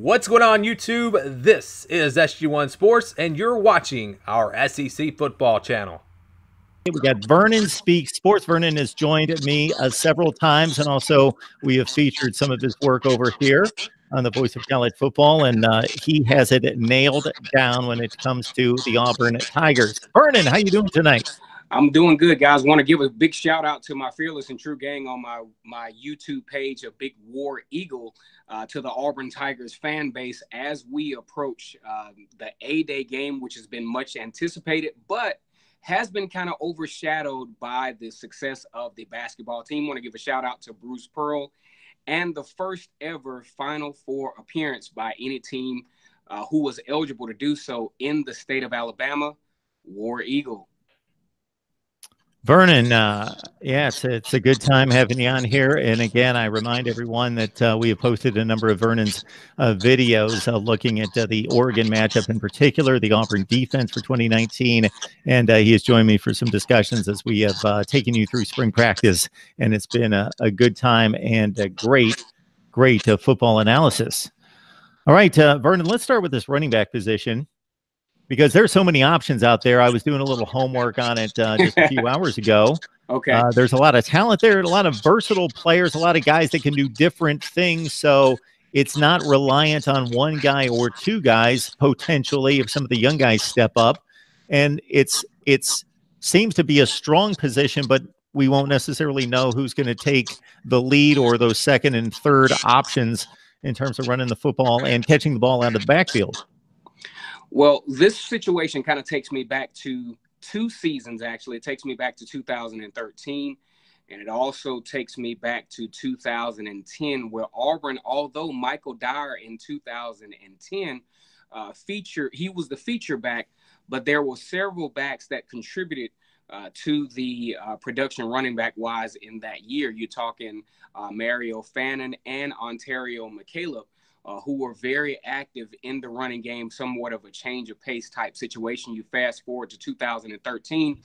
What's going on, YouTube? This is SG1 Sports, and you're watching our SEC football channel. We got Vernon Speaks Sports. Vernon has joined me several times, and also we have featured some of his work over here on the Voice of College Football, and he has it nailed down when it comes to the Auburn Tigers. Vernon, how you doing tonight? I'm doing good, guys. Want to give a big shout out to my fearless and true gang on my YouTube page, a big War Eagle, to the Auburn Tigers fan base as we approach the A-Day game, which has been much anticipated, but has been kind of overshadowed by the success of the basketball team. Want to give a shout out to Bruce Pearl and the first ever Final Four appearance by any team who was eligible to do so in the state of Alabama, War Eagle. Vernon, yes, it's a good time having you on here. And again, I remind everyone that we have posted a number of Vernon's videos looking at the Oregon matchup in particular, the Auburn defense for 2019. And he has joined me for some discussions as we have taken you through spring practice. And it's been a good time and a great football analysis. All right, Vernon, let's start with this running back position, because there's so many options out there. I was doing a little homework on it just a few hours ago. Okay. There's a lot of talent there, a lot of versatile players, a lot of guys that can do different things. So it's not reliant on one guy or two guys, potentially, if some of the young guys step up. And it's seems to be a strong position, but we won't necessarily know who's going to take the lead or those second and third options in terms of running the football and catching the ball out of the backfield. Well, this situation kind of takes me back to two seasons, actually. It takes me back to 2013, and it also takes me back to 2010, where Auburn, although Michael Dyer in 2010 he was the feature back, but there were several backs that contributed to the production running back wise in that year. You're talking Mario Fannin and Ontario McCaleb, who were very active in the running game, somewhat of a change of pace type situation. You fast forward to 2013,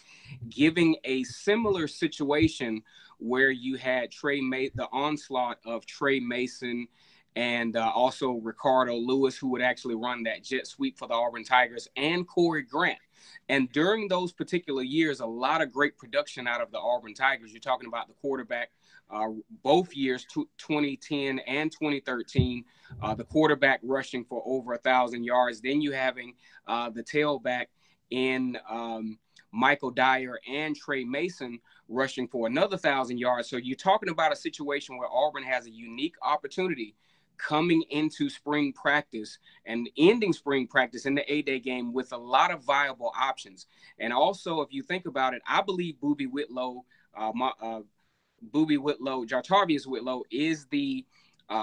giving a similar situation where you had the onslaught of Trey Mason and also Ricardo Lewis, who would actually run that jet sweep for the Auburn Tigers, and Corey Grant. And during those particular years, a lot of great production out of the Auburn Tigers. You're talking about the quarterback, both years, 2010 and 2013, the quarterback rushing for over 1,000 yards. Then you having the tailback in Michael Dyer and Trey Mason rushing for another 1,000 yards. So you're talking about a situation where Auburn has a unique opportunity coming into spring practice and ending spring practice in the A-Day game with a lot of viable options. And also, if you think about it, I believe Jartavius Whitlow is the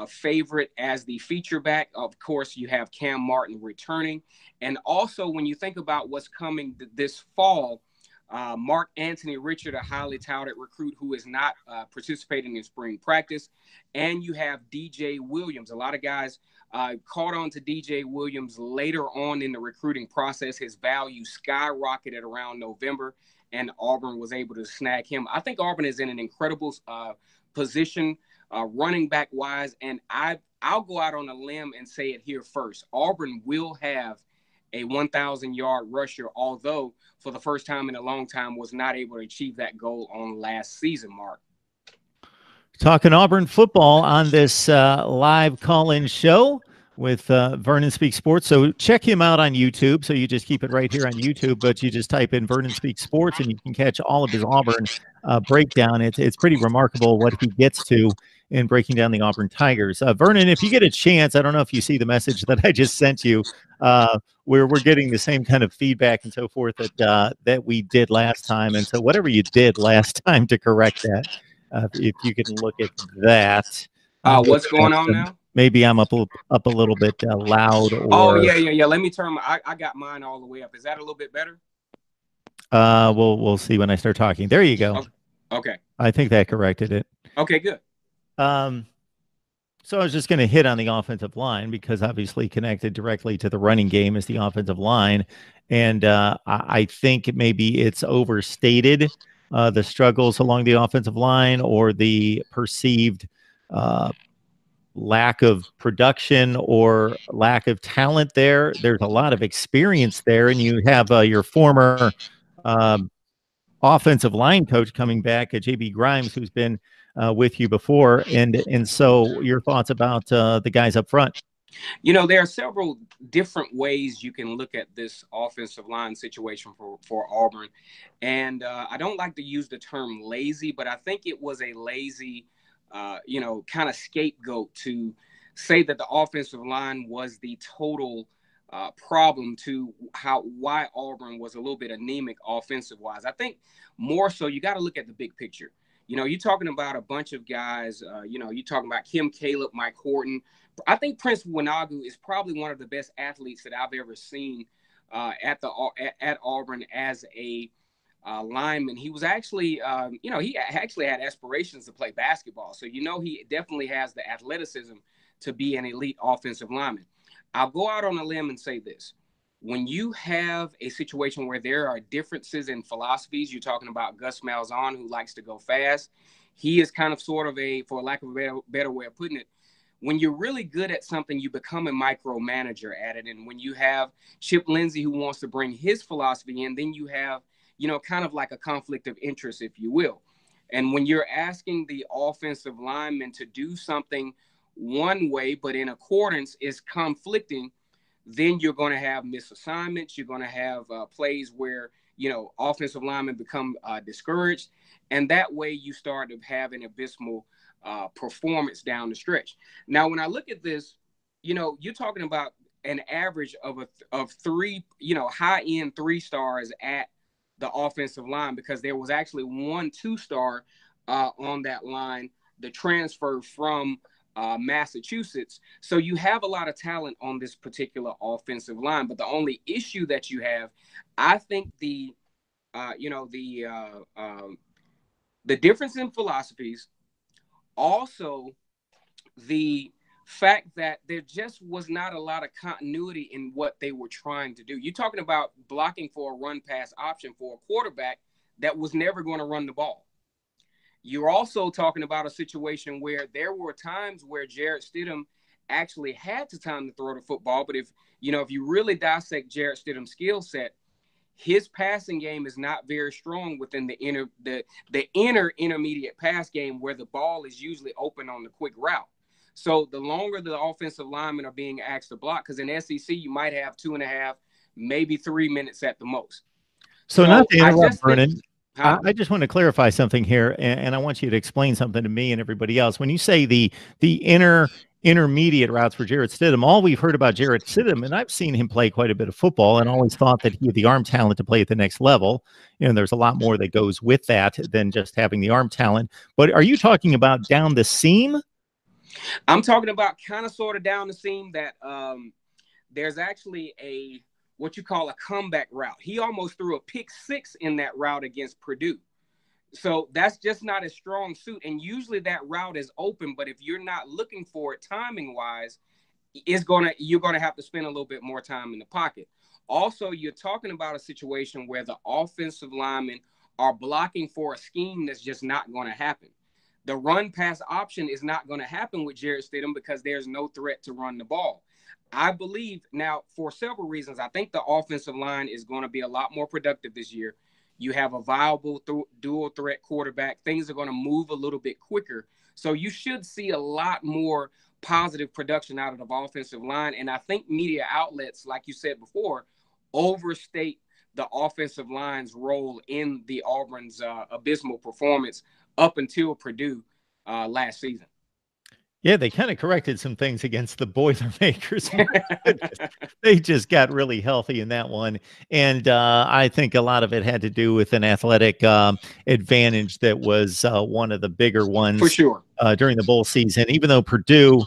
favorite as the feature back. Of course, you have Cam Martin returning. And also, when you think about what's coming this fall, Mark Anthony Richard, a highly touted recruit who is not participating in spring practice. And you have DJ Williams. A lot of guys caught on to DJ Williams later on in the recruiting process. His value skyrocketed around November, and Auburn was able to snag him. I think Auburn is in an incredible position running back wise. And I'll go out on a limb and say it here first. Auburn will have a 1,000-yard rusher, although for the first time in a long time was not able to achieve that goal on last season, Mark. Talking Auburn football on this live call-in show with Vernon Speaks Sports. So check him out on YouTube. So you just keep it right here on YouTube, but you just type in Vernon Speaks Sports and you can catch all of his Auburn breakdown. It's pretty remarkable what he gets to in breaking down the Auburn Tigers. Vernon, if you get a chance, I don't know if you see the message that I just sent you, we're getting the same kind of feedback and so forth that we did last time. And so whatever you did last time to correct that, if you can look at that. What's going on now? Maybe I'm up a little bit loud. Or, oh, yeah. Let me turn I got mine all the way up. Is that a little bit better? We'll see when I start talking. There you go. Okay. I think that corrected it. Okay, good. So I was just going to hit on the offensive line because obviously connected directly to the running game is the offensive line. And I think maybe it's overstated the struggles along the offensive line or the perceived lack of production or lack of talent there. There's a lot of experience there, and you have your former um, offensive line coach coming back, JB Grimes, who's been with you before. And so your thoughts about the guys up front? You know, there are several different ways you can look at this offensive line situation for Auburn. And I don't like to use the term lazy, but I think it was a lazy, kind of scapegoat to say that the offensive line was the total problem to why Auburn was a little bit anemic offensive wise. I think more so you got to look at the big picture. You know, you're talking about a bunch of guys, you're talking about Kim Caleb, Mike Horton. I think Prince Winagu is probably one of the best athletes that I've ever seen at Auburn as a lineman. He was actually, he actually had aspirations to play basketball. So, he definitely has the athleticism to be an elite offensive lineman. I'll go out on a limb and say this. When you have a situation where there are differences in philosophies, you're talking about Gus Malzahn, who likes to go fast. He is kind of sort of for lack of a better way of putting it, when you're really good at something, you become a micromanager at it. And when you have Chip Lindsey, who wants to bring his philosophy in, then you have, kind of like a conflict of interest, if you will. And when you're asking the offensive lineman to do something one way, but in accordance is conflicting, then you're going to have misassignments. You're going to have plays where, offensive linemen become discouraged. And that way you start to have an abysmal performance down the stretch. Now, when I look at this, you're talking about an average of three, high-end 3-stars at the offensive line, because there was actually 1 2-star on that line, the transfer from Massachusetts. So you have a lot of talent on this particular offensive line, but the only issue that you have, I think the difference in philosophies, also the fact that there just was not a lot of continuity in what they were trying to do. You're talking about blocking for a run pass option for a quarterback that was never going to run the ball. You're also talking about a situation where there were times where Jarrett Stidham actually had the time to throw the football. But if you really dissect Jarrett Stidham's skill set, his passing game is not very strong within the intermediate pass game, where the ball is usually open on the quick route. So the longer the offensive linemen are being asked to block, because in SEC you might have 2.5, maybe 3 minutes at the most. So not to interrupt, Vernon, I just want to clarify something here, and I want you to explain something to me and everybody else. When you say the intermediate routes for Jarrett Stidham, all we've heard about Jarrett Stidham, and I've seen him play quite a bit of football and always thought that he had the arm talent to play at the next level. There's a lot more that goes with that than just having the arm talent. But are you talking about down the seam? I'm talking about kind of sort of down the seam that there's actually what you call a comeback route. He almost threw a pick 6 in that route against Purdue. So that's just not a strong suit. And usually that route is open, but if you're not looking for it timing wise, you're going to have to spend a little bit more time in the pocket. Also, you're talking about a situation where the offensive linemen are blocking for a scheme that's just not going to happen. The run pass option is not going to happen with Jarrett Stidham because there's no threat to run the ball. I believe now, for several reasons, I think the offensive line is going to be a lot more productive this year. You have a viable dual threat quarterback. Things are going to move a little bit quicker. So you should see a lot more positive production out of the offensive line. And I think media outlets, like you said before, overstate the offensive line's role in the Auburn's abysmal performance up until Purdue last season. Yeah, they kind of corrected some things against the Boilermakers. They just got really healthy in that one. And I think a lot of it had to do with an athletic advantage that was one of the bigger ones for sure during the bowl season, even though Purdue,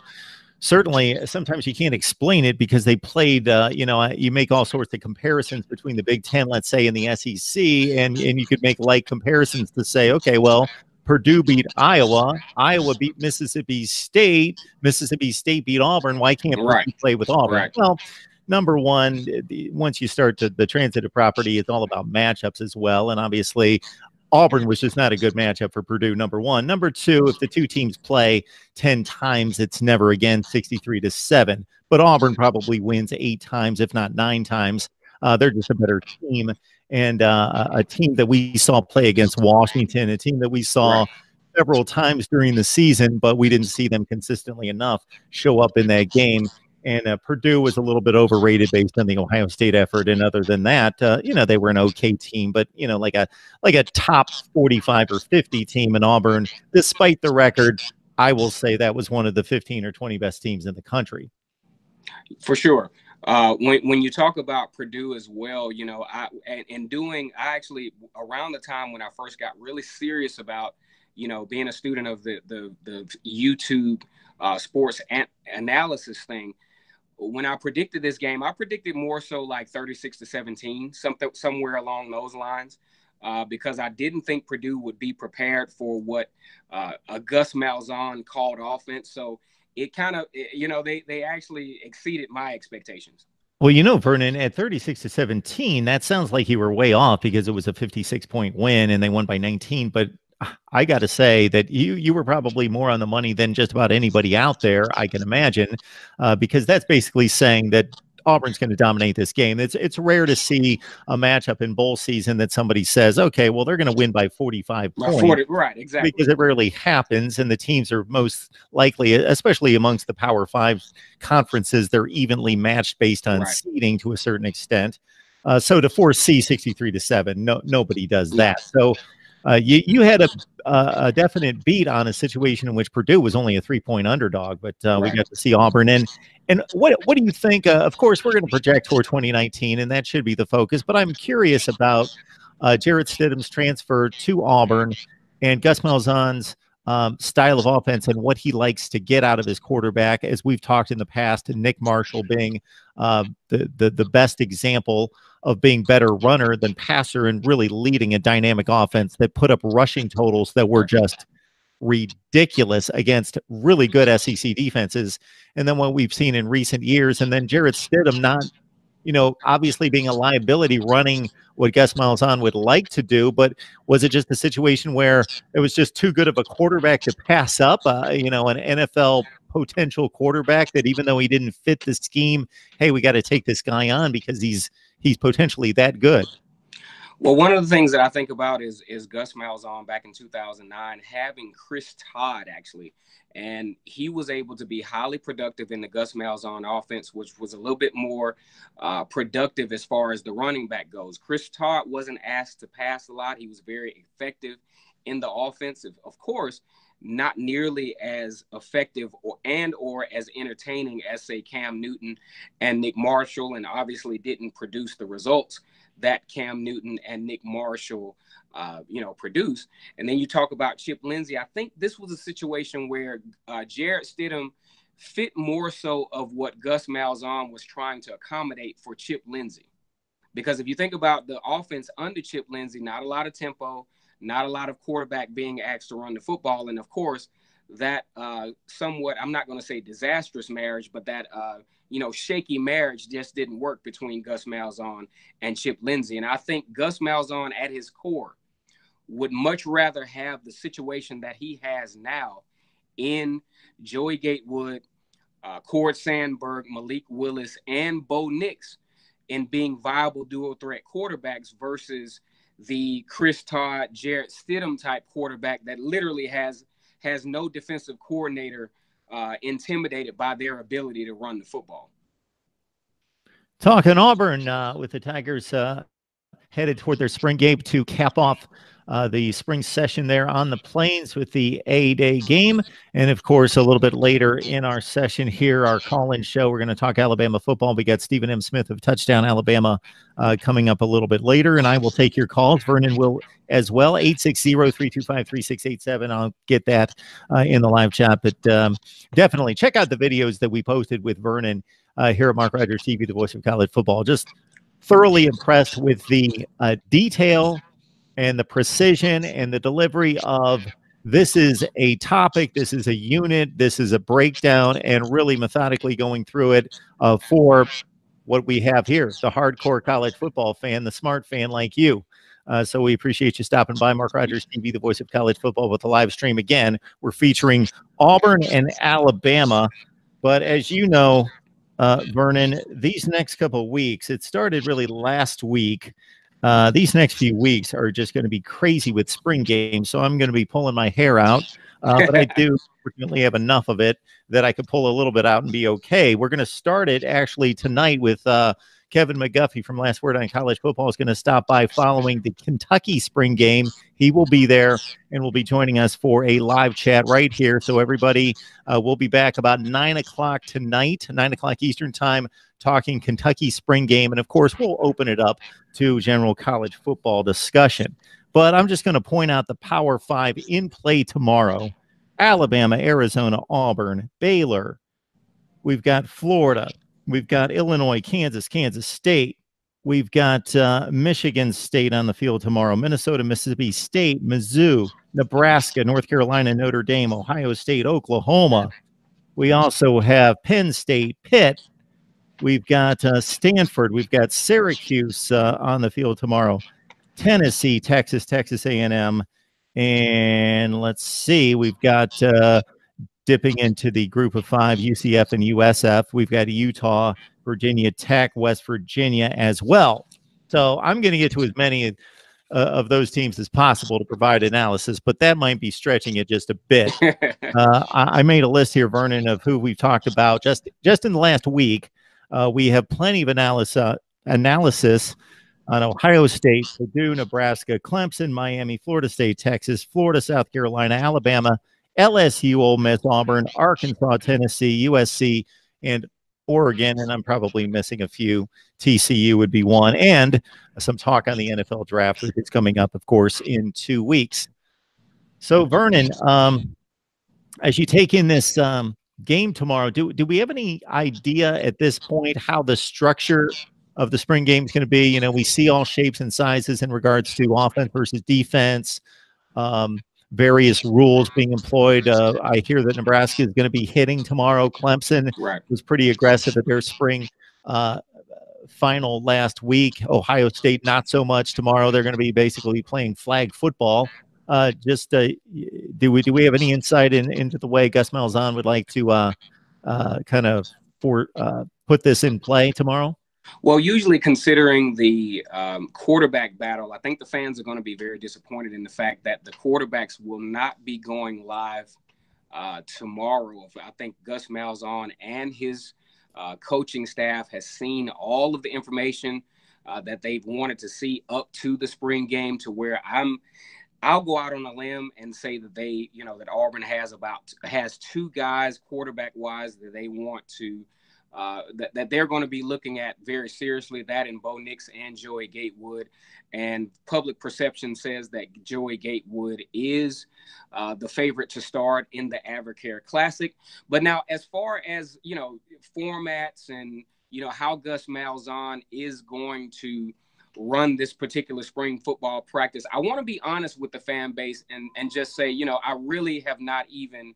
certainly sometimes you can't explain it because they played, you make all sorts of comparisons between the Big Ten, let's say, and the SEC, and you could make like comparisons to say, okay, well, Purdue beat Iowa. Iowa beat Mississippi State. Mississippi State beat Auburn. Why can't Purdue play with Auburn? Right. Well, number one, once you start the transitive property, it's all about matchups as well. And obviously, Auburn was just not a good matchup for Purdue, number one. Number two, if the two teams play 10 times, it's never again 63-7. But Auburn probably wins 8 times, if not 9 times. They're just a better team, and a team that we saw play against Washington, a team that we saw several times during the season, but we didn't see them consistently enough show up in that game. And Purdue was a little bit overrated based on the Ohio State effort. And other than that, they were an okay team, but like a top 45 or 50 team in Auburn. Despite the record, I will say that was one of the 15 or 20 best teams in the country. For sure. When you talk about Purdue as well, I actually, around the time when I first got really serious about, being a student of the YouTube sports analysis thing, when I predicted this game, I predicted more so like 36-17, somewhere along those lines, because I didn't think Purdue would be prepared for what a Gus Malzahn called offense. So it kind of, they actually exceeded my expectations. Well, Vernon, at 36-17, that sounds like you were way off because it was a 56-point win and they won by 19. But I got to say that you were probably more on the money than just about anybody out there, I can imagine, because that's basically saying that Auburn's going to dominate this game. It's rare to see a matchup in bowl season that somebody says, okay, well, they're going to win by 45 points. 40, right, exactly. Because it rarely happens, and the teams are most likely, especially amongst the Power 5 conferences, they're evenly matched based on seeding to a certain extent. So to foresee 63-7, nobody does that. So you had a definite beat on a situation in which Purdue was only a 3-point underdog, but we got to see Auburn. And what do you think? Of course, we're going to project toward 2019, and that should be the focus. But I'm curious about Jarrett Stidham's transfer to Auburn and Gus Malzahn's style of offense and what he likes to get out of his quarterback. As we've talked in the past, and Nick Marshall being the best example of being better runner than passer and really leading a dynamic offense that put up rushing totals that were just ridiculous against really good SEC defenses. And then what we've seen in recent years, and then Jarrett Stidham not, obviously being a liability running what Gus Malzahn would like to do, but was it just a situation where it was just too good of a quarterback to pass up, an NFL potential quarterback that even though he didn't fit the scheme, hey, we got to take this guy on because he's potentially that good? Well, one of the things that I think about is Gus Malzahn back in 2009 having Chris Todd actually, and he was able to be highly productive in the Gus Malzahn offense, which was a little bit more productive as far as the running back goes. Chris Todd wasn't asked to pass a lot. He was very effective in the offensive, of course, not nearly as effective or as entertaining as, say, Cam Newton and Nick Marshall, and obviously didn't produce the results that Cam Newton and Nick Marshall, produce. And then you talk about Chip Lindsey. I think this was a situation where Jarrett Stidham fit more so of what Gus Malzahn was trying to accommodate for Chip Lindsey. Because if you think about the offense under Chip Lindsey, not a lot of tempo, not a lot of quarterback being asked to run the football. And of course, that somewhat, I'm not going to say disastrous marriage, but that, shaky marriage just didn't work between Gus Malzahn and Chip Lindsey. And I think Gus Malzahn at his core would much rather have the situation that he has now in Joey Gatewood, Cord Sandberg, Malik Willis, and Bo Nix in being viable dual threat quarterbacks versus the Chris Todd, Jarrett Stidham type quarterback that literally has no defensive coordinator intimidated by their ability to run the football. Talking Auburn with the Tigers headed toward their spring game to cap off the spring session there on the Plains with the A-Day game. And of course, a little bit later in our session here, our call-in show, we're going to talk Alabama football. We got Stephen M. Smith of Touchdown Alabama coming up a little bit later, and I will take your calls. Vernon will as well, 860-325-3687. I'll get that in the live chat, but definitely check out the videos that we posted with Vernon here at Mark Rogers TV, the voice of college football. Just thoroughly impressed with the detail and the precision and the delivery of this is a topic, this is a unit, this is a breakdown, and really methodically going through it for what we have here, the hardcore college football fan, the smart fan like you. So we appreciate you stopping by. Mark Rogers TV, the voice of college football, with the live stream. Again, we're featuring Auburn and Alabama. But as you know, Vernon, these next couple of weeks, it started really last week. These next few weeks are just going to be crazy with spring games. So I'm going to be pulling my hair out. But I do fortunately have enough of it that I could pull a little bit out and be okay. We're going to start it actually tonight with Kevin McGuffey from Last Word on College Football is going to stop by following the Kentucky spring game. He will be there and will be joining us for a live chat right here. So everybody will be back about 9 o'clock tonight, 9 o'clock Eastern time, talking Kentucky spring game. And of course, we'll open it up to general college football discussion. But I'm just going to point out the Power Five in play tomorrow: Alabama, Arizona, Auburn, Baylor. We've got Florida. We've got Illinois, Kansas, Kansas State. We've got Michigan State on the field tomorrow, Minnesota, Mississippi State, Mizzou, Nebraska, North Carolina, Notre Dame, Ohio State, Oklahoma. We also have Penn State, Pitt. We've got Stanford. We've got Syracuse on the field tomorrow, Tennessee, Texas, Texas A&M. And let's see, we've got dipping into the group of five, UCF and USF. We've got Utah, Virginia Tech, West Virginia as well. So I'm going to get to as many of those teams as possible to provide analysis, but that might be stretching it just a bit. I made a list here, Vernon, of who we've talked about just in the last week. We have plenty of analysis on Ohio State, Purdue, Nebraska, Clemson, Miami, Florida State, Texas, Florida, South Carolina, Alabama, LSU, Ole Miss, Auburn, Arkansas, Tennessee, USC, and Oregon. And I'm probably missing a few. TCU would be one. And some talk on the NFL draft, which is coming up, of course, in 2 weeks. So, Vernon, as you take in this game tomorrow, do we have any idea at this point how the structure of the spring game is going to be? You know, we see all shapes and sizes in regards to offense versus defense, various rules being employed. I hear that Nebraska is going to be hitting tomorrow. Clemson was pretty aggressive at their spring final last week. Ohio State, not so much tomorrow. They're going to be basically playing flag football. Do we have any insight into the way Gus Malzahn would like to kind of put this in play tomorrow? Well, usually considering the quarterback battle, I think the fans are going to be very disappointed in the fact that the quarterbacks will not be going live tomorrow. I think Gus Malzahn and his coaching staff has seen all of the information that they've wanted to see up to the spring game, to where I'll go out on a limb and say that that Auburn has two guys quarterback wise that they want to that they're going to be looking at very seriously, that in Bo Nix and Joey Gatewood. And public perception says that Joey Gatewood is the favorite to start in the Advocare Classic. But now, as far as, formats and, how Gus Malzahn is going to run this particular spring football practice, I want to be honest with the fan base and just say, I really have not even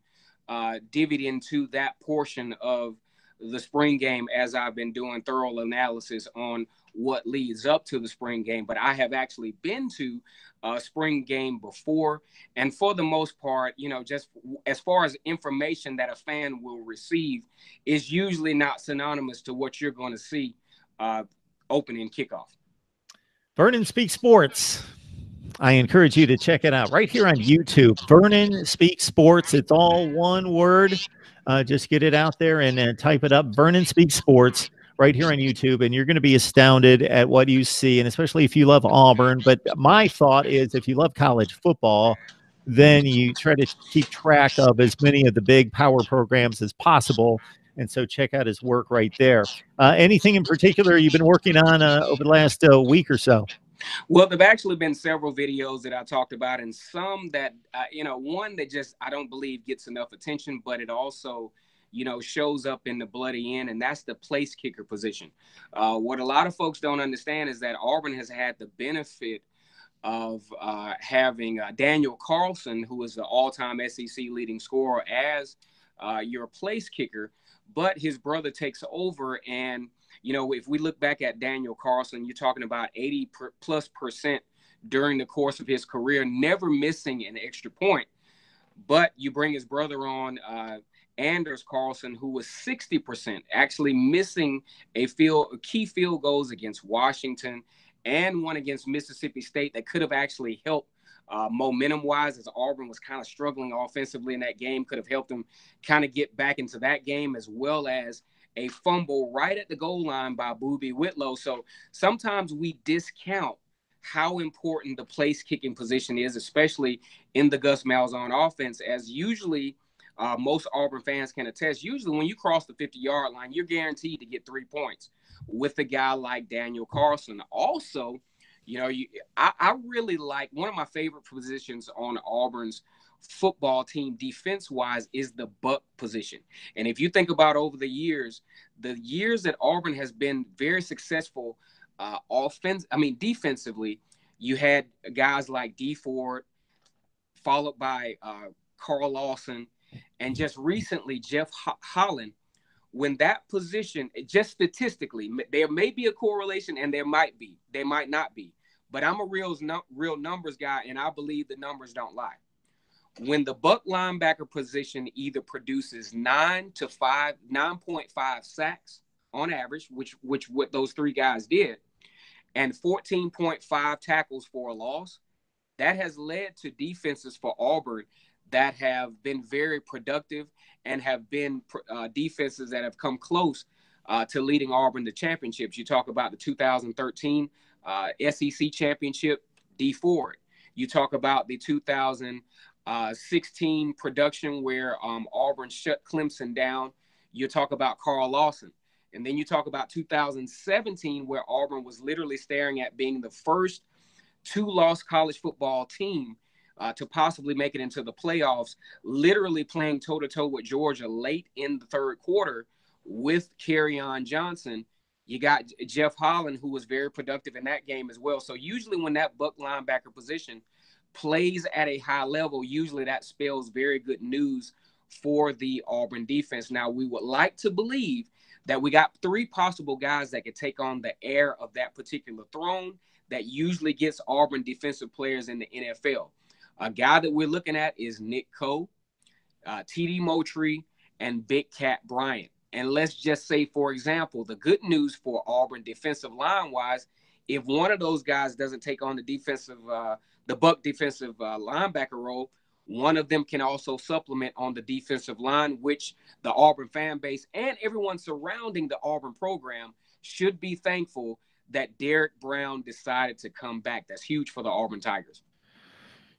divvied into that portion of the spring game as I've been doing thorough analysis on what leads up to the spring game. But I have actually been to a spring game before. And for the most part, just as far as information that a fan will receive is usually not synonymous to what you're going to see opening kickoff. Vernon Speaks Sports. I encourage you to check it out right here on YouTube. Vernon Speaks Sports. It's all one word. Just get it out there and type it up. Vernon Speaks Sports right here on YouTube, and you're going to be astounded at what you see, and especially if you love Auburn. But my thought is, if you love college football, then you try to keep track of as many of the big power programs as possible. And so check out his work right there. Anything in particular you've been working on over the last week or so? Well, there've actually been several videos that I talked about, and some that, one that just I don't believe gets enough attention, but it also, shows up in the bloody end, and that's the place kicker position. What a lot of folks don't understand is that Auburn has had the benefit of having Daniel Carlson, who is the all-time SEC leading scorer, as your place kicker, but his brother takes over. And if we look back at Daniel Carlson, you're talking about 80+% during the course of his career, never missing an extra point. But you bring his brother on, Anders Carlson, who was 60%, actually missing a key field goals against Washington and one against Mississippi State that could have actually helped momentum-wise, as Auburn was kind of struggling offensively in that game, could have helped them kind of get back into that game, as well as a fumble right at the goal line by Boobie Whitlow. So sometimes we discount how important the place kicking position is, especially in the Gus Malzahn offense, as usually most Auburn fans can attest. Usually when you cross the 50-yard line, you're guaranteed to get 3 points with a guy like Daniel Carlson. Also, you know, I really like, one of my favorite positions on Auburn's football team defense-wise is the buck position. And if you think about over the years that Auburn has been very successful defensively, you had guys like D Ford, followed by Carl Lawson, and just recently Jeff Holland. When that position, just statistically, there may be a correlation and there might not be. But I'm a real numbers guy, and I believe the numbers don't lie. When the buck linebacker position either produces 9.5 sacks on average, which what those three guys did, and 14.5 tackles for a loss, that has led to defenses for Auburn that have been very productive and have been defenses that have come close to leading Auburn to championships. You talk about the 2013 SEC championship, D Ford. You talk about the 2016 production where Auburn shut Clemson down. You talk about Carl Lawson. And then you talk about 2017, where Auburn was literally staring at being the first two-loss college football team to possibly make it into the playoffs, literally playing toe-to-toe with Georgia late in the third quarter with Kerryon Johnson. You got Jeff Holland, who was very productive in that game as well. So usually when that buck linebacker position plays at a high level, usually that spells very good news for the Auburn defense. Now, we would like to believe that we got three possible guys that could take on the air of that particular throne that usually gets Auburn defensive players in the NFL. A guy that we're looking at is Nick Coe, T.D. Moultrie, and Big Cat Bryant. And let's just say, for example, the good news for Auburn defensive line-wise, if one of those guys doesn't take on the buck defensive linebacker role, one of them can also supplement on the defensive line, which the Auburn fan base and everyone surrounding the Auburn program should be thankful that Derek Brown decided to come back. That's huge for the Auburn Tigers.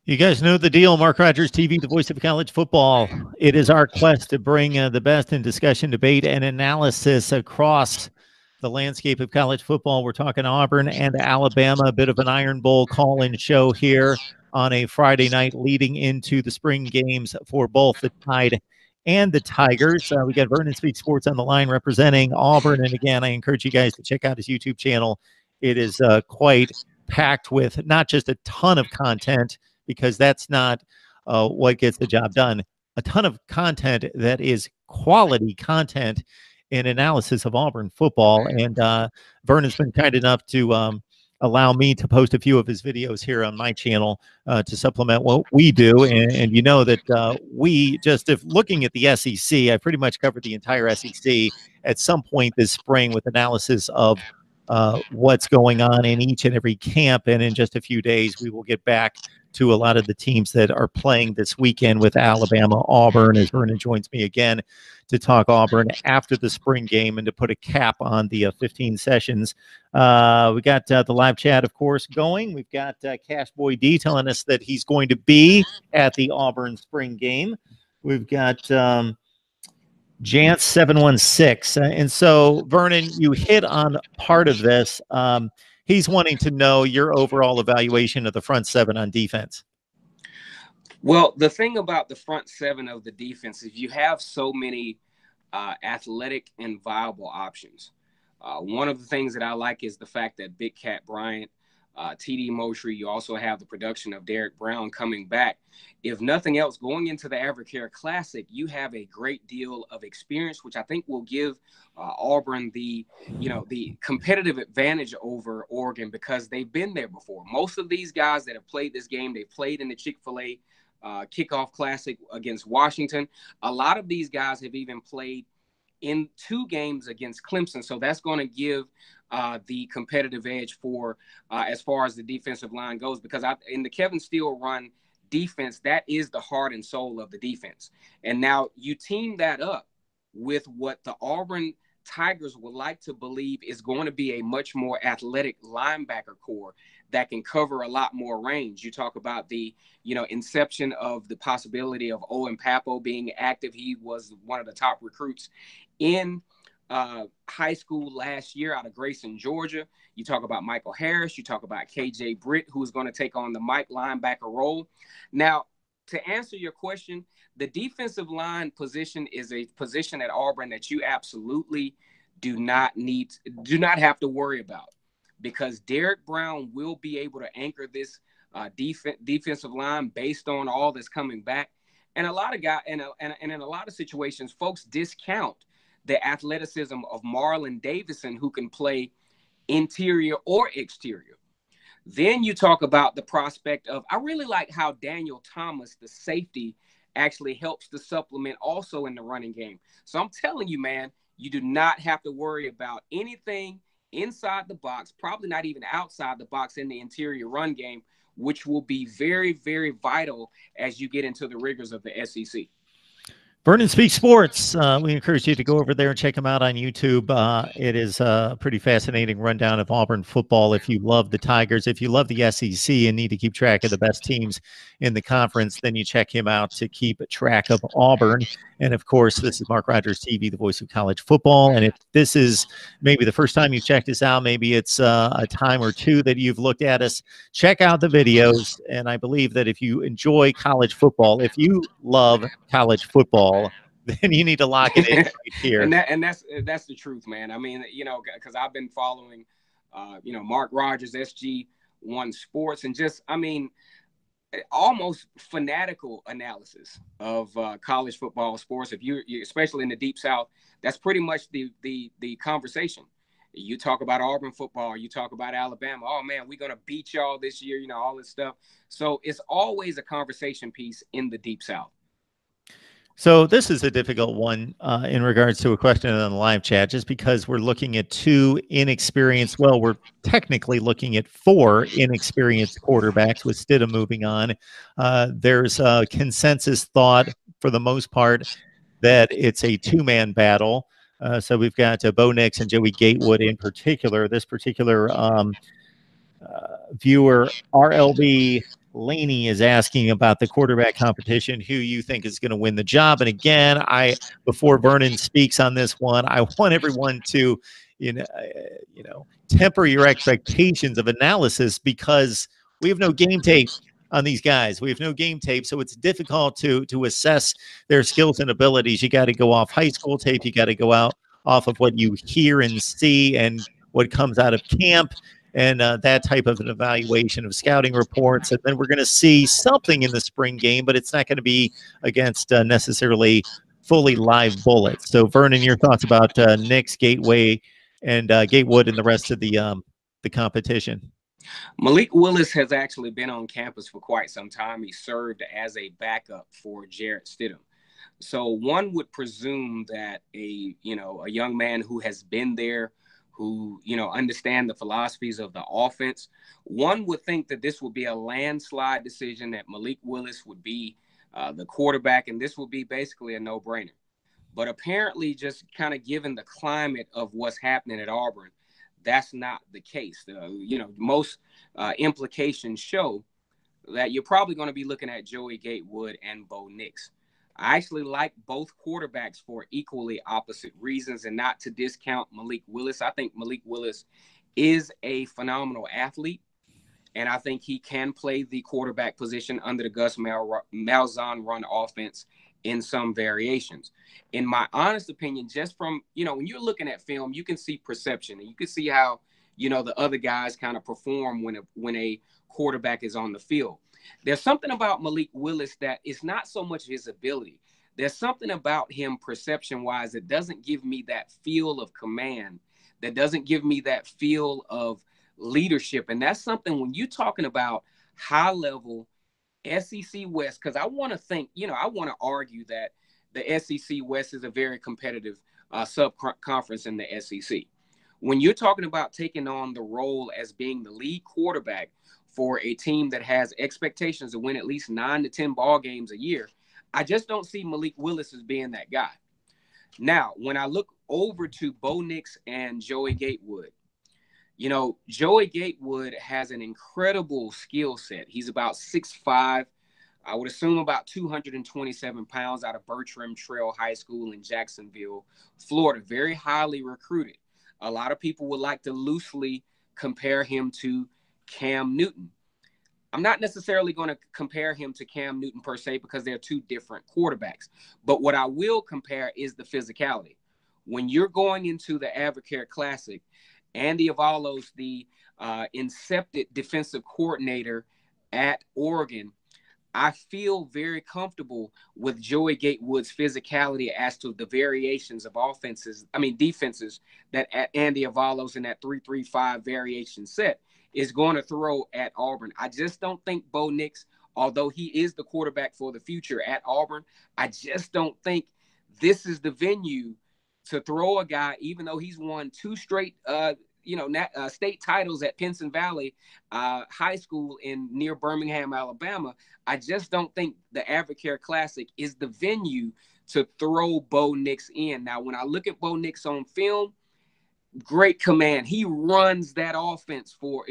You guys know the deal. Mark Rogers TV, the voice of college football. It is our quest to bring the best in discussion, debate, and analysis across the landscape of college football. We're talking Auburn and Alabama, a bit of an Iron Bowl call-in show here on a Friday night leading into the spring games for both the Tide and the Tigers. We got Vernon Speaks Sports on the line representing Auburn. And again, I encourage you guys to check out his YouTube channel. It is quite packed with not just a ton of content, because that's not what gets the job done. A ton of content that is quality content in analysis of Auburn football. And Vernon's been kind enough to allow me to post a few of his videos here on my channel to supplement what we do. And you know that we just, if looking at the SEC, I pretty much covered the entire SEC at some point this spring with analysis of what's going on in each and every camp. And in just a few days, we will get back to a lot of the teams that are playing this weekend with Alabama, Auburn, as Vernon joins me again to talk Auburn after the spring game and to put a cap on the 15 sessions. We got the live chat, of course, going. We've got Cash Boy D telling us that he's going to be at the Auburn spring game. We've got Jance 716. And so, Vernon, you hit on part of this. He's wanting to know your overall evaluation of the front seven on defense. Well, the thing about the front seven of the defense is you have so many athletic and viable options. One of the things that I like is the fact that Big Cat Bryant TD Moshry. You also have the production of Derek Brown coming back. If nothing else, going into the Evercare Classic, you have a great deal of experience, which I think will give Auburn the competitive advantage over Oregon because they've been there before. Most of these guys that have played this game, they've played in the Chick-fil-A Kickoff Classic against Washington. A lot of these guys have even played in 2 games against Clemson. So that's going to give the competitive edge for as far as the defensive line goes, because in the Kevin Steele run defense, that is the heart and soul of the defense. And now you team that up with what the Auburn Tigers would like to believe is going to be a much more athletic linebacker core that can cover a lot more range. You talk about the, inception of the possibility of Owen Papo being active. He was one of the top recruits in high school last year out of Grayson, Georgia. You talk about Michael Harris. You talk about KJ Britt, who's going to take on the Mike linebacker role. Now, to answer your question, the defensive line position is a position at Auburn that you absolutely do not have to worry about, because Derek Brown will be able to anchor this defensive line based on all that's coming back. And a lot of guys, and in a lot of situations, folks discount the athleticism of Marlon Davison, who can play interior or exterior. Then you talk about the prospect of, I really like how Daniel Thomas, the safety, actually helps to supplement also in the running game. So I'm telling you, man, you do not have to worry about anything inside the box, probably not even outside the box in the interior run game, which will be very, very vital as you get into the rigors of the SEC. Vernon Speaks Sports. We encourage you to go over there and check him out on YouTube. It is a pretty fascinating rundown of Auburn football. If you love the Tigers, if you love the SEC and need to keep track of the best teams in the conference, then you check him out to keep track of Auburn. And of course, this is Mark Rogers TV, the voice of college football. And if this is maybe the first time you've checked us out, maybe it's a time or two that you've looked at us, check out the videos. And I believe that if you enjoy college football, if you love college football, then you need to lock it in right here. and that's the truth, man. I mean, because I've been following, Mark Rogers, SG1 Sports, and just, almost fanatical analysis of college football sports. If you especially in the Deep South, that's pretty much the conversation. You talk about Auburn football, you talk about Alabama. Oh man, we're gonna beat y'all this year. All this stuff. So it's always a conversation piece in the Deep South. So this is a difficult one in regards to a question on the live chat, just because we're looking at 2 inexperienced, well, we're technically looking at 4 inexperienced quarterbacks with Stidham moving on. There's a consensus thought for the most part that it's a 2-man battle. So we've got Bo Nix and Joey Gatewood in particular. This particular viewer, RLB Laney, is asking about the quarterback competition, who you think is going to win the job. And again, before Vernon speaks on this one, I want everyone to, temper your expectations of analysis, because we have no game tape on these guys. We have no game tape, so it's difficult to assess their skills and abilities. You got to go off high school tape. You got to go out off of what you hear and see and what comes out of camp, and that type of an evaluation of scouting reports. And then we're going to see something in the spring game, but it's not going to be against necessarily fully live bullets. So, Vernon, your thoughts about Nix, Gatewood, and the rest of the competition? Malik Willis has actually been on campus for quite some time. He served as a backup for Jarrett Stidham. So one would presume that a young man who has been there, who, understand the philosophies of the offense, one would think that this would be a landslide decision, that Malik Willis would be the quarterback, and this would be basically a no-brainer. But apparently, just kind of given the climate of what's happening at Auburn, that's not the case. Most implications show that you're probably going to be looking at Joey Gatewood and Bo Nix. I actually like both quarterbacks for equally opposite reasons, and not to discount Malik Willis. I think Malik Willis is a phenomenal athlete, and I think he can play the quarterback position under the Gus Malzahn run offense in some variations. In my honest opinion, just from, when you're looking at film, you can see perception, and you can see how, the other guys kind of perform when a quarterback is on the field. There's something about Malik Willis that is not so much his ability. There's something about him perception-wise that doesn't give me that feel of command, that doesn't give me that feel of leadership. And that's something when you're talking about high-level SEC West, because I want to think, I want to argue that the SEC West is a very competitive sub-conference in the SEC. When you're talking about taking on the role as being the lead quarterback for a team that has expectations to win at least 9 to 10 ball games a year, I just don't see Malik Willis as being that guy. Now, when I look over to Bo Nix and Joey Gatewood, Joey Gatewood has an incredible skill set. He's about 6'5", I would assume about 227 pounds, out of Bertram Trail High School in Jacksonville, Florida. Very highly recruited. A lot of people would like to loosely compare him to Cam Newton. I'm not necessarily going to compare him to Cam Newton per se, because they're two different quarterbacks. But what I will compare is the physicality. When you're going into the Advocare Classic, Andy Avalos, the incepted defensive coordinator at Oregon, I feel very comfortable with Joey Gatewood's physicality as to the variations of defenses that Andy Avalos in that 3-3-5 variation set is going to throw at Auburn. I just don't think Bo Nix, although he is the quarterback for the future at Auburn, I just don't think this is the venue to throw a guy, even though he's won 2 straight state titles at Pinson Valley High School near Birmingham, Alabama. I just don't think the Advocare Classic is the venue to throw Bo Nix in. Now, when I look at Bo Nix on film, great command. He ran that offense for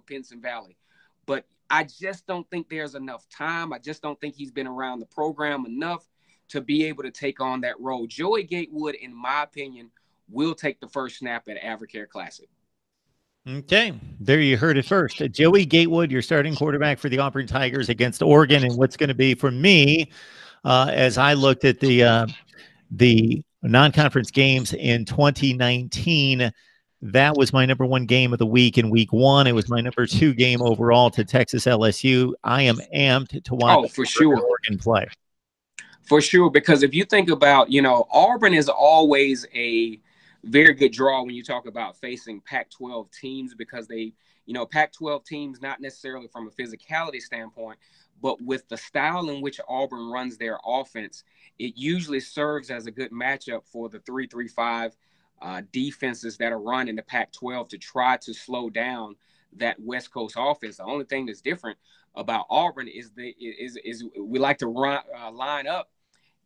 Pinson Valley. But I just don't think there's enough time. I just don't think he's been around the program enough to be able to take on that role. Joey Gatewood, in my opinion, will take the first snap at Advocare Classic. Okay, there you heard it first. Joey Gatewood, your starting quarterback for the Auburn Tigers against Oregon, and what's going to be for me, as I looked at the non-conference games in 2019, that was my number 1 game of the week in week 1. It was my number 2 game overall to Texas LSU. I am amped to watch for sure Oregon play. For sure, because if you think about, Auburn is always a very good draw when you talk about facing Pac-12 teams, because they, Pac-12 teams, not necessarily from a physicality standpoint, but with the style in which Auburn runs their offense, it usually serves as a good matchup for the 3-3-5 defenses that are run in the Pac-12 to try to slow down that West Coast offense. The only thing that's different about Auburn is we like to line up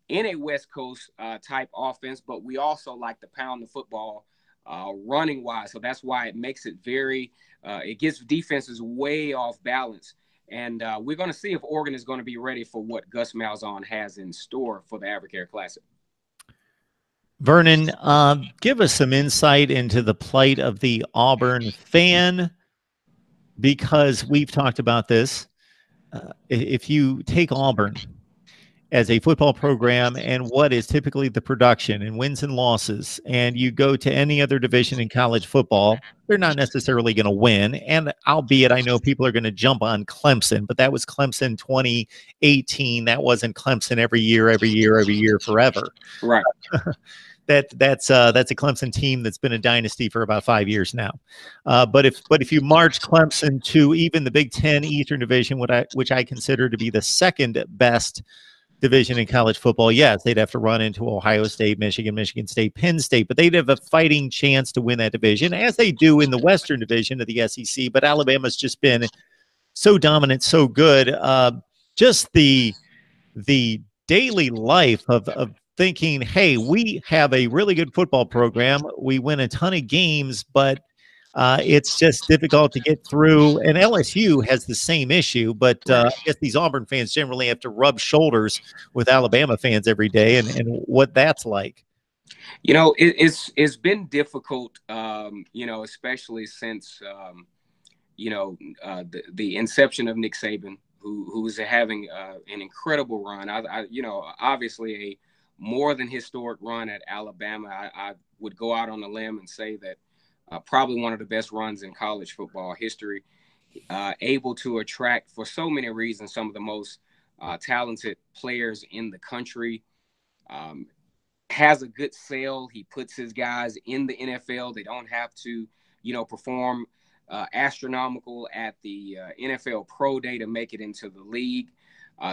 in a West Coast type offense, but we also like to pound the football running wise. So that's why it makes it it gets defenses way off balance. And we're going to see if Oregon is going to be ready for what Gus Malzahn has in store for the Advocare Classic. Vernon, give us some insight into the plight of the Auburn fan, because we've talked about this. If you take Auburn as a football program and what is typically the production and wins and losses, and you go to any other division in college football, they're not necessarily going to win. And albeit I know people are going to jump on Clemson, but that was Clemson 2018. That wasn't Clemson every year forever. Right. That's a Clemson team that's been a dynasty for about 5 years now. But if you march Clemson to even the Big Ten Eastern Division, which I consider to be the second best division in college football, yes, they'd have to run into Ohio State, Michigan State, Penn State, but they'd have a fighting chance to win that division, as they do in the Western Division of the SEC. But Alabama's just been so dominant, so good. Just the daily life of thinking, hey, we have a really good football program. We win a ton of games, but it's just difficult to get through. And LSU has the same issue, but I guess these Auburn fans generally have to rub shoulders with Alabama fans every day, and what that's like. It's been difficult, especially since, the inception of Nick Saban, who's having an incredible run. Obviously a more than historic run at Alabama. I would go out on a limb and say that probably one of the best runs in college football history. Able to attract, for so many reasons, some of the most talented players in the country. Has a good sell. He puts his guys in the NFL. They don't have to, perform astronomical at the NFL Pro Day to make it into the league.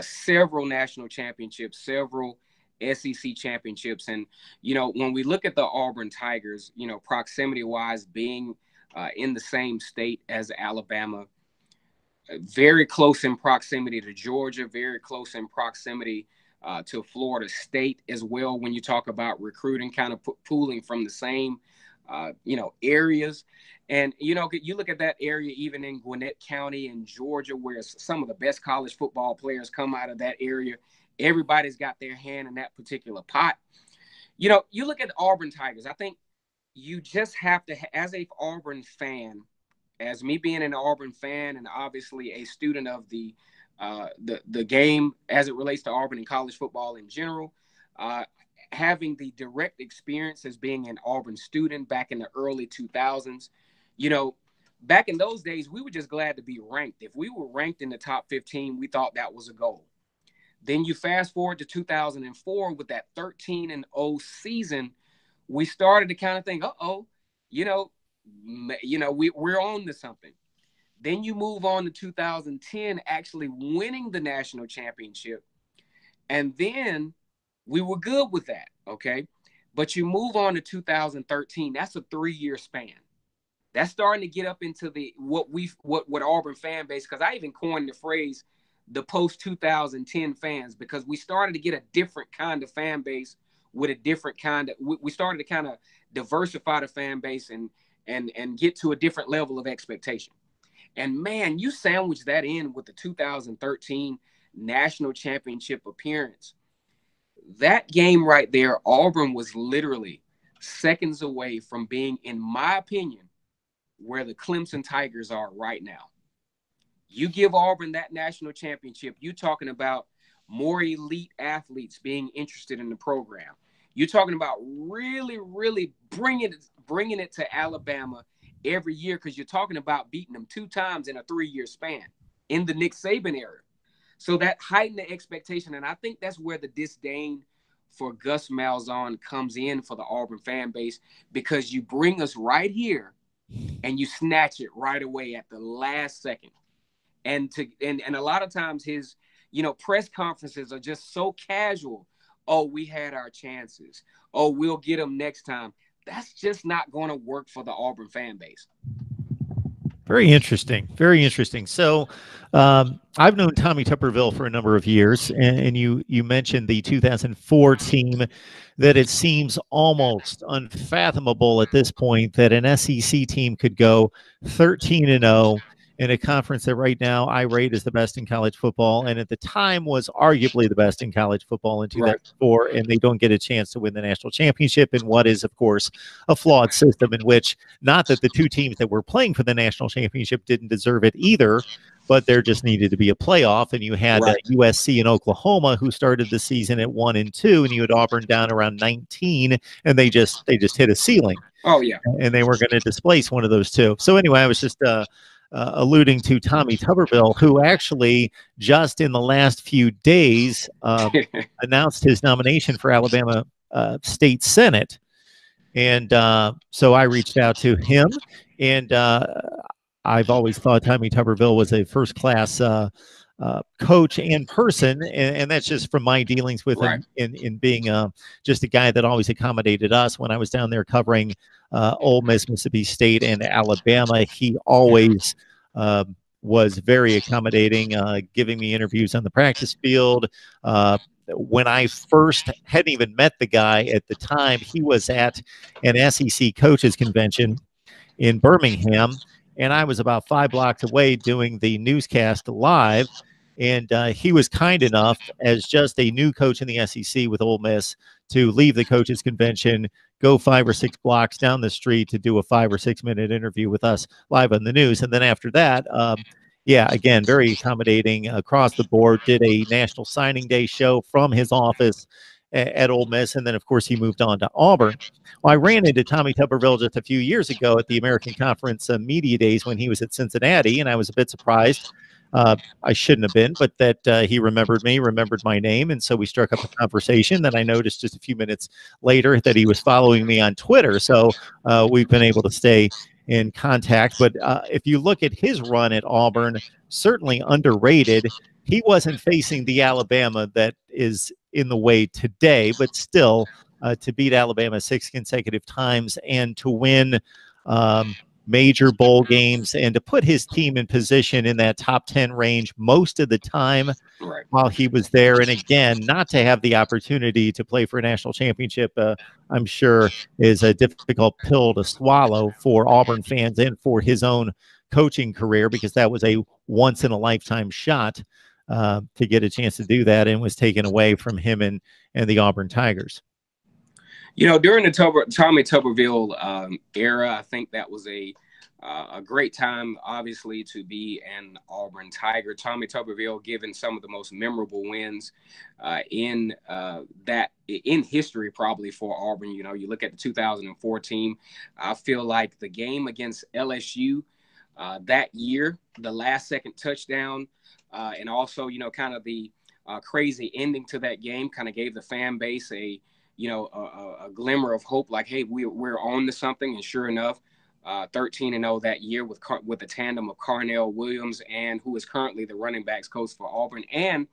Several national championships, several SEC championships. And, when we look at the Auburn Tigers, proximity-wise, being in the same state as Alabama, very close in proximity to Georgia, very close in proximity to Florida State as well. When you talk about recruiting, kind of pooling from the same, areas. And, you look at that area, even in Gwinnett County in Georgia, where some of the best college football players come out of that area. Everybody's got their hand in that particular pot. You look at the Auburn Tigers. I think you just have to, as a Auburn fan, as me being an Auburn fan and obviously a student of the game as it relates to Auburn and college football in general, having the direct experience as being an Auburn student back in the early 2000s, back in those days, we were just glad to be ranked. If we were ranked in the top 15, we thought that was a goal. Then you fast forward to 2004 with that 13-0 season, we started to kind of think, we're on to something. Then you move on to 2010, actually winning the national championship. And then we were good with that, okay? But you move on to 2013, that's a 3-year span. That's starting to get up into the what Auburn fan base, because I even coined the phrase the post-2010 fans, because we started to get a different kind of fan base with a different kind of, we started to kind of diversify the fan base and get to a different level of expectation. And man, you sandwich that in with the 2013 national championship appearance. That game right there, Auburn was literally seconds away from being, in my opinion, where the Clemson Tigers are right now. You give Auburn that national championship, you're talking about more elite athletes being interested in the program. You're talking about really, really bringing it to Alabama every year, because you're talking about beating them 2 times in a 3-year span in the Nick Saban era. So that heightened the expectation, and I think that's where the disdain for Gus Malzahn comes in for the Auburn fan base, because you bring us right here and you snatch it right away at the last second. And a lot of times his, press conferences are just so casual. Oh, we had our chances. Oh, we'll get them next time. That's just not going to work for the Auburn fan base. Very interesting. Very interesting. So I've known Tommy Tuberville for a number of years, and you mentioned the 2004 team, that it seems almost unfathomable at this point that an SEC team could go 13-0 in a conference that right now I rate as the best in college football, and at the time was arguably the best in college football in 2004, right. And they don't get a chance to win the national championship in what is, of course, a flawed system, in which, not that the 2 teams that were playing for the national championship didn't deserve it either, but there just needed to be a playoff, and you had USC and Oklahoma, who started the season at 1-2, and you had Auburn down around 19, and they just hit a ceiling. Oh yeah, and they were going to displace one of those 2. So anyway, I was just alluding to Tommy Tuberville, who actually just in the last few days announced his nomination for Alabama State Senate. And so I reached out to him, and I've always thought Tommy Tuberville was a first-class coach and person, and that's just from my dealings with him in being just a guy that always accommodated us. When I was down there covering Ole Miss, Mississippi State, and Alabama, he always was very accommodating, giving me interviews on the practice field. When I first hadn't even met the guy at the time, he was at an SEC coaches convention in Birmingham, and I was about 5 blocks away doing the newscast live. And he was kind enough, as just a new coach in the SEC with Ole Miss, to leave the coaches convention, go 5 or 6 blocks down the street to do a 5 or 6 minute interview with us live on the news. And then after that, again, very accommodating across the board, did a National Signing Day show from his office. at Ole Miss, and then of course he moved on to Auburn. Well, I ran into Tommy Tuberville just a few years ago at the American Conference Media Days when he was at Cincinnati, and I was a bit surprised. I shouldn't have been, but that he remembered me, remembered my name, and so we struck up a conversation. Then I noticed just a few minutes later that he was following me on Twitter, so we've been able to stay in contact. But if you look at his run at Auburn, certainly underrated. He wasn't facing the Alabama that is in the way today, but still to beat Alabama 6 consecutive times and to win major bowl games and to put his team in position in that top 10 range most of the time while he was there. And again, not to have the opportunity to play for a national championship, I'm sure is a difficult pill to swallow for Auburn fans and for his own coaching career, because that was a once in a lifetime shot to get a chance to do that, and was taken away from him and the Auburn Tigers. You know, during the Tommy Tuberville era, I think that was a great time, obviously, to be an Auburn Tiger. Tommy Tuberville given some of the most memorable wins in history, probably, for Auburn. You know, you look at the 2004 team. I feel like the game against LSU that year, the last second touchdown, and also, you know, kind of the crazy ending to that game kind of gave the fan base a glimmer of hope, like, hey, we're on to something. And sure enough, 13-0 that year with the tandem of Carnell Williams, and who is currently the running backs coach for Auburn, and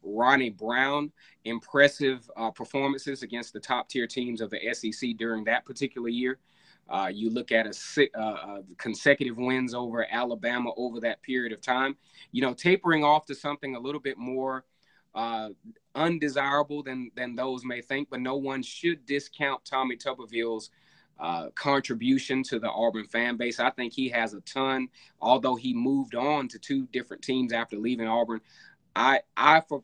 Ronnie Brown. Impressive performances against the top tier teams of the SEC during that particular year. You look at consecutive wins over Alabama over that period of time, you know, tapering off to something a little bit more undesirable than those may think. But no one should discount Tommy Tuberville's contribution to the Auburn fan base. I think he has a ton, although he moved on to 2 different teams after leaving Auburn. I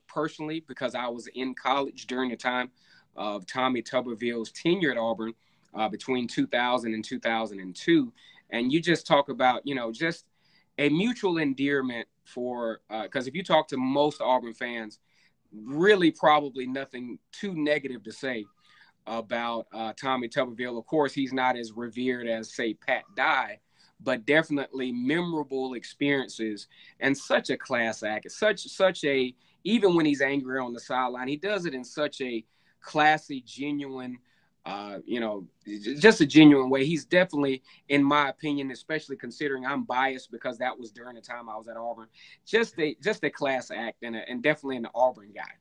personally, because I was in college during the time of Tommy Tuberville's tenure at Auburn, between 2000 and 2002. And you just talk about, you know, just a mutual endearment for, because if you talk to most Auburn fans, really probably nothing too negative to say about Tommy Tuberville. Of course, he's not as revered as, say, Pat Dye, but definitely memorable experiences and such a class act. Such a, even when he's angry on the sideline, he does it in such a classy, genuine, you know, just a genuine way. He's definitely, in my opinion, especially considering I'm biased because that was during the time I was at Auburn, just a class act and definitely an Auburn guy.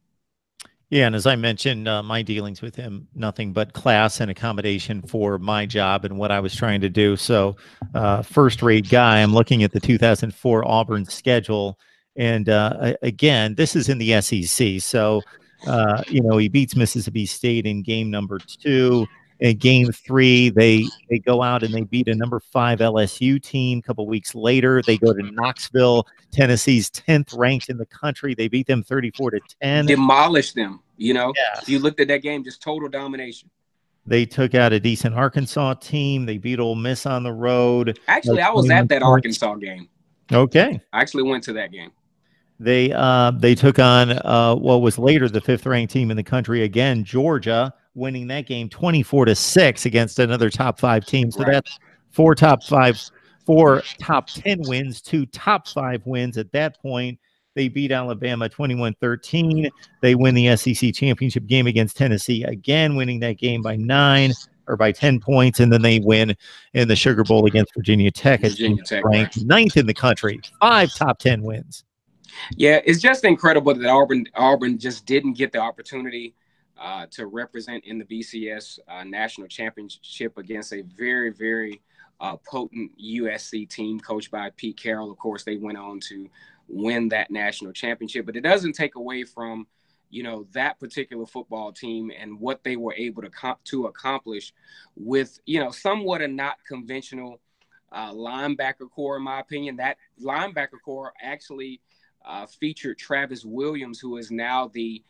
Yeah, and as I mentioned, my dealings with him, nothing but class and accommodation for my job and what I was trying to do. So first-rate guy. I'm looking at the 2004 Auburn schedule. And again, this is in the SEC. So, you know, he beats Mississippi State in game number 2. In game 3, they go out and they beat a number 5 LSU team. A couple weeks later, they go to Knoxville, Tennessee's 10th ranked in the country. They beat them 34-10. Demolished them, you know. Yeah. If you looked at that game, just total domination. They took out a decent Arkansas team. They beat Ole Miss on the road. Actually, I was at that Arkansas game. Okay. I actually went to that game. They took on what was later the 5th ranked team in the country, again, Georgia, winning that game 24-6 against another top 5 team. So that's 4 top 10 wins, 2 top 5 wins at that point. They beat Alabama 21-13. They win the SEC championship game against Tennessee, again winning that game by 9 or by 10 points, and then they win in the Sugar Bowl against Virginia Tech, ranked 9th in the country. 5 top 10 wins. Yeah, it's just incredible that Auburn just didn't get the opportunity to represent in the BCS national championship against a very, very potent USC team coached by Pete Carroll. Of course, they went on to win that national championship, but it doesn't take away from, you know, that particular football team and what they were able to accomplish with, you know, somewhat a not conventional linebacker core, in my opinion. That linebacker core actually featured Travis Williams, who is now the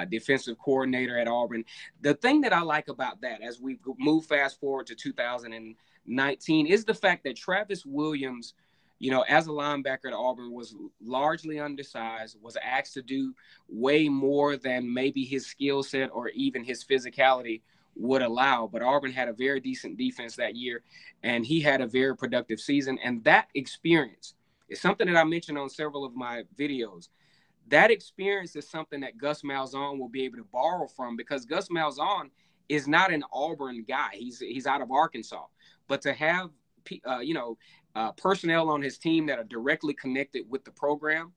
defensive coordinator at Auburn. The thing that I like about that, as we move fast forward to 2019, is the fact that Travis Williams as a linebacker at Auburn, was largely undersized, was asked to do way more than maybe his skill set or even his physicality would allow. But Auburn had a very decent defense that year, and he had a very productive season. And that experience is something that I mentioned on several of my videos. That experience is something that Gus Malzahn will be able to borrow from, because Gus Malzahn is not an Auburn guy. He's out of Arkansas. But to have personnel on his team that are directly connected with the program,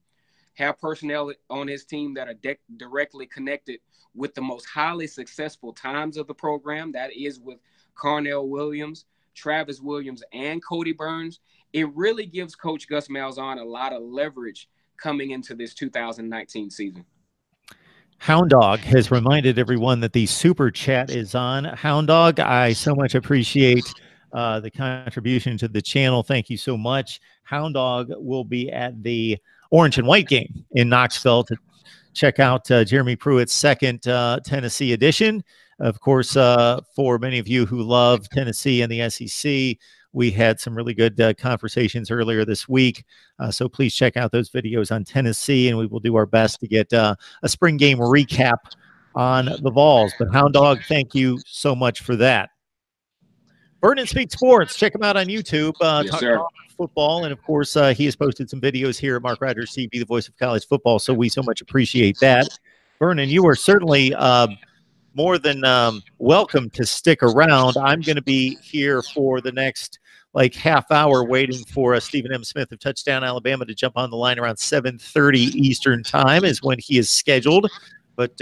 have personnel on his team that are directly connected with the most highly successful times of the program, that is with Carnell Williams, Travis Williams, and Cody Burns, it really gives Coach Gus Malzahn a lot of leverage coming into this 2019 season. Hound Dog has reminded everyone that the super chat is on. Hound Dog, I so much appreciate the contribution to the channel. Thank you so much. Hound Dog will be at the Orange and White game in Knoxville to check out Jeremy Pruitt's second Tennessee edition. Of course, for many of you who love Tennessee and the SEC, we had some really good conversations earlier this week. So please check out those videos on Tennessee, and we will do our best to get a spring game recap on the Vols. But Hound Dog, thank you so much for that. Vernon Speaks Sports. Check him out on YouTube. Yes, sir. Football. And, of course, he has posted some videos here at Mark Rogers TV, the voice of college football. So we so much appreciate that. Vernon, you are certainly more than welcome to stick around. I'm going to be here for the next half hour waiting for Stephen M. Smith of Touchdown Alabama to jump on the line around 7:30 Eastern time is when he is scheduled. But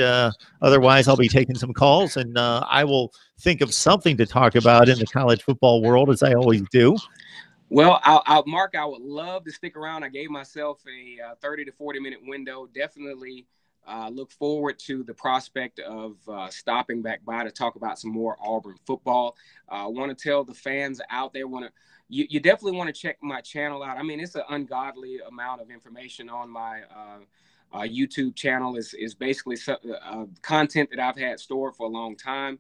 otherwise, I'll be taking some calls, and I will think of something to talk about in the college football world, as I always do. Well, Mark, I would love to stick around. I gave myself a 30 to 40-minute window. Definitely look forward to the prospect of stopping back by to talk about some more Auburn football. I want to tell the fans out there, you definitely want to check my channel out. I mean, it's an ungodly amount of information on my YouTube channel. Is basically content that I've had stored for a long time.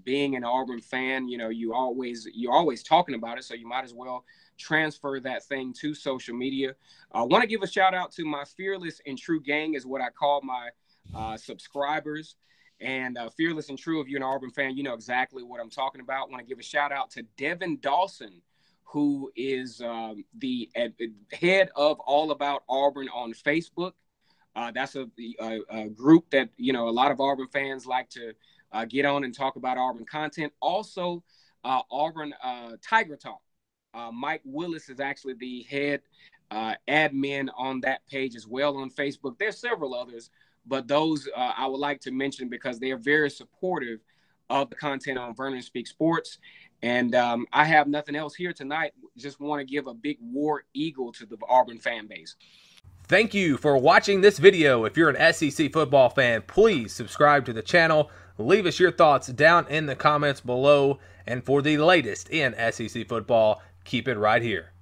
Being an Auburn fan, you're always talking about it, so you might as well transfer that thing to social media. I want to give a shout out to my fearless and true gang, is what I call my subscribers. And fearless and true, if you're an Auburn fan, you know exactly what I'm talking about. I want to give a shout out to Devin Dawson, who is the head of All About Auburn on Facebook. That's a group that, a lot of Auburn fans like to get on and talk about Auburn content. Also, Auburn Tiger Talk. Mike Willis is actually the head admin on that page as well on Facebook. There's several others, but those I would like to mention because they are very supportive of the content on Vernon Speaks Sports. And I have nothing else here tonight. Just want to give a big war eagle to the Auburn fan base. Thank you for watching this video. If you're an SEC football fan, please subscribe to the channel. Leave us your thoughts down in the comments below. And for the latest in SEC football, keep it right here.